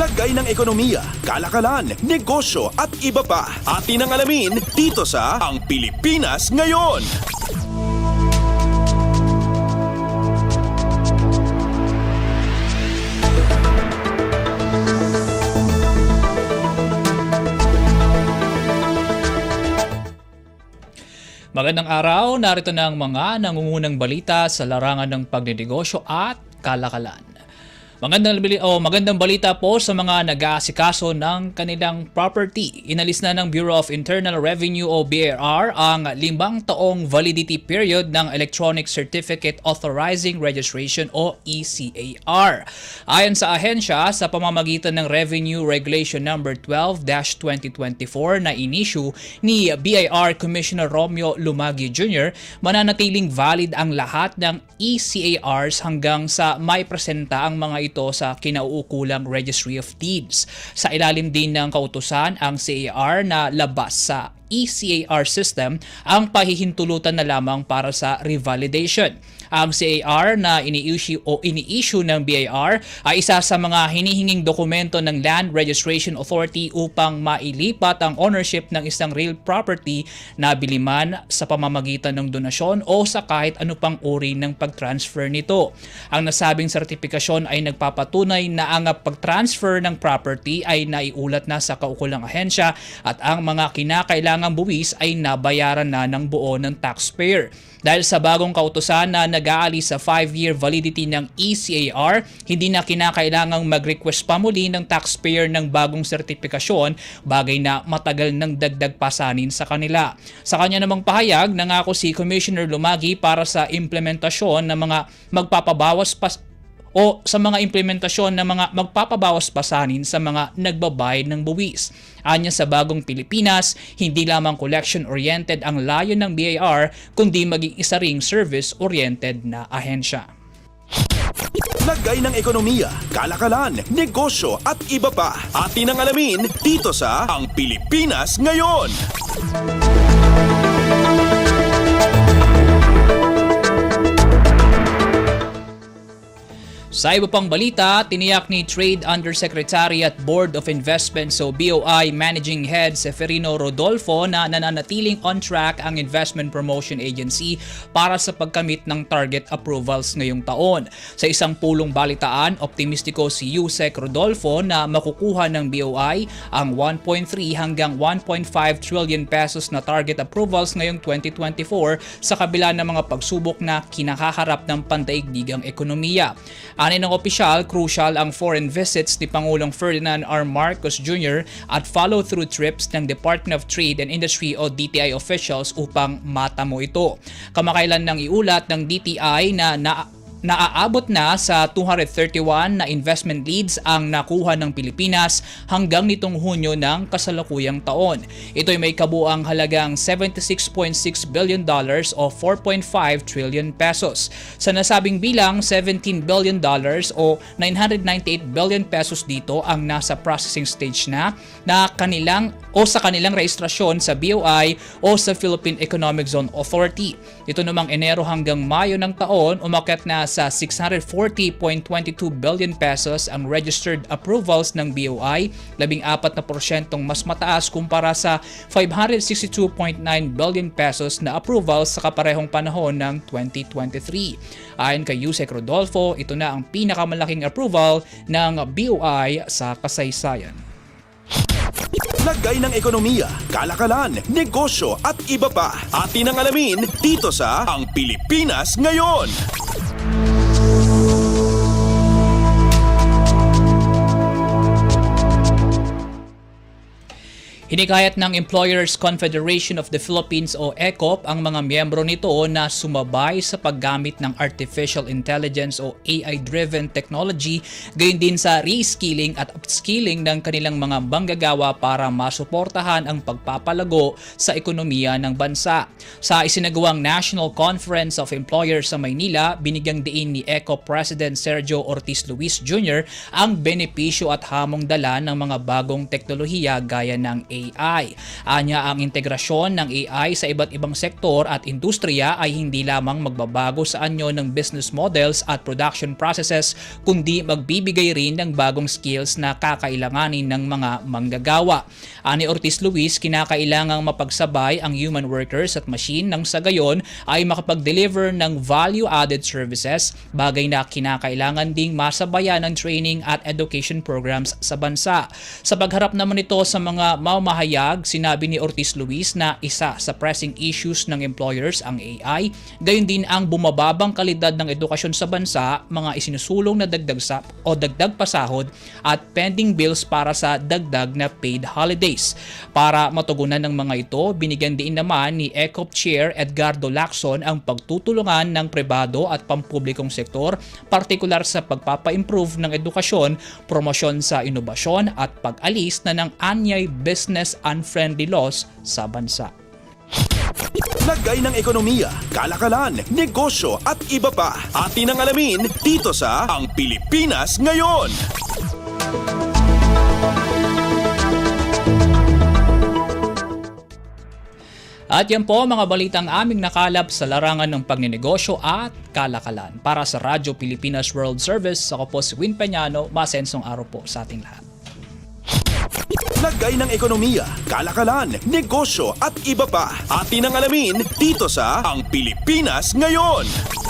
Lagay ng ekonomiya, kalakalan, negosyo at iba pa. Atin ang alamin dito sa Ang Pilipinas Ngayon. Magandang araw, narito na ang mga nangungunang balita sa larangan ng pagnenegosyo at kalakalan. Magandang balita po sa mga nag-aasikaso ng kanilang property. Inalis na ng Bureau of Internal Revenue o BIR ang 5 taong validity period ng Electronic Certificate Authorizing Registration o ECAR. Ayon sa ahensya, sa pamamagitan ng Revenue Regulation No. 12-2024 na inisyu ni BIR Commissioner Romeo Lumagi Jr., mananatiling valid ang lahat ng ECARs hanggang sa may presenta ang mga ito sa kinauukulang Registry of Deeds. Sa ilalim din ng kautusan ang CAR na labas sa ECAR system ang pahihintulutan na lamang para sa revalidation. Ang CAR na ini-issue ng BIR ay isa sa mga hinihinging dokumento ng Land Registration Authority upang mailipat ang ownership ng isang real property na biliman sa pamamagitan ng donasyon o sa kahit ano pang uri ng pag-transfer nito. Ang nasabing sertipikasyon ay nagpapatunay na ang pag-transfer ng property ay naiulat na sa kaukulang ahensya at ang mga kinakailangang buwis ay nabayaran na ng buo ng taxpayer. Dahil sa bagong kautusan na nag-aalis sa 5-year validity ng ECAR, hindi na kinakailangang mag-request pa muli ng taxpayer ng bagong sertipikasyon, bagay na matagal ng dagdag pasanin sa kanila. Sa kanya namang pahayag, nangako si Commissioner Lumagi para sa implementasyon ng mga magpapabawas pasanin sa mga nagbabayad ng buwis. Anya sa bagong Pilipinas, hindi lamang collection-oriented ang layo ng BIR, kundi maging isa ring service-oriented na ahensya. Lagay ng ekonomiya, kalakalan, negosyo at iba pa. Atin ang alamin dito sa Ang Pilipinas Ngayon. Sa iba pang balita, tiniyak ni Trade Undersecretary at Board of Investments o BOI Managing Head Seferino Rodolfo na nananatiling on track ang Investment Promotion Agency para sa pagkamit ng target approvals ngayong taon. Sa isang pulong balitaan, optimistiko si Yusek Rodolfo na makukuha ng BOI ang 1.3 hanggang 1.5 trillion pesos na target approvals ngayong 2024 sa kabila ng mga pagsubok na kinakaharap ng pandaigdigang ekonomiya. Ani ng opisyal, crucial ang foreign visits ni Pangulong Ferdinand R. Marcos Jr. at follow-through trips ng Department of Trade and Industry o DTI officials upang matamo ito. Kamakailan nang iulat ng DTI na naaabot na sa 231 na investment leads ang nakuha ng Pilipinas hanggang nitong Hunyo ng kasalukuyang taon. Ito ay may kabuang halagang $76.6 billion o 4.5 trillion pesos. Sa nasabing bilang, $17 billion o 998 billion pesos dito ang nasa processing stage na sa kanilang rehistrasyon sa BOI o sa Philippine Economic Zone Authority. Ito namang Enero hanggang Mayo ng taon, umakyat na sa 640.22 billion pesos ang registered approvals ng BOI, 14% mas mataas kumpara sa 562.9 billion pesos na approvals sa kaparehong panahon ng 2023. Ayon kay Yusek Rodolfo, ito na ang pinakamalaking approval ng BOI sa kasaysayan. Lagay ng ekonomiya, kalakalan, negosyo at iba pa. Atin ang alamin dito sa Ang Pilipinas Ngayon. Hinikayat ng Employers Confederation of the Philippines o ECOP ang mga miyembro nito na sumabay sa paggamit ng artificial intelligence o AI-driven technology, gayon din sa reskilling at upskilling ng kanilang mga manggagawa para masuportahan ang pagpapalago sa ekonomiya ng bansa. Sa isinagawang National Conference of Employers sa Maynila, binigyang diin ni ECOP President Sergio Ortiz Luis Jr. ang benepisyo at hamong dala ng mga bagong teknolohiya gaya ng AI. Anya ang integrasyon ng AI sa iba't ibang sektor at industriya ay hindi lamang magbabago sa anyo ng business models at production processes, kundi magbibigay rin ng bagong skills na kakailanganin ng mga manggagawa. Ani Ortiz Luis, kinakailangang mapagsabay ang human workers at machine nang sa gayon ay makapag-deliver ng value-added services, bagay na kinakailangan ding masabayan ng training at education programs sa bansa. Sa pagharap naman ito sa mga mamahayag, sinabi ni Ortiz Luis na isa sa pressing issues ng employers ang AI, gayon din ang bumababang kalidad ng edukasyon sa bansa, mga isinusulong na dagdag pasahod at pending bills para sa dagdag na paid holidays. Para matugunan ng mga ito, binigyan din naman ni ECOP Chair Edgardo Lacson ang pagtutulungan ng pribado at pampublikong sektor, partikular sa pagpapa-improve ng edukasyon, promosyon sa inobasyon at pag-alis na ng anyay business unfriendly laws sa bansa. Lagay ng ekonomiya, kalakalan, negosyo at iba pa. Atin ang alamin dito sa Ang Pilipinas Ngayon. At yan po mga balitang aming nakalap sa larangan ng pagninegosyo at kalakalan. Para sa Radyo Pilipinas World Service, ako po si Win Peñano, masensong araw po sa ating lahat. Lagay ng ekonomiya, kalakalan, negosyo at iba pa. Atin ang alamin dito sa Ang Pilipinas Ngayon.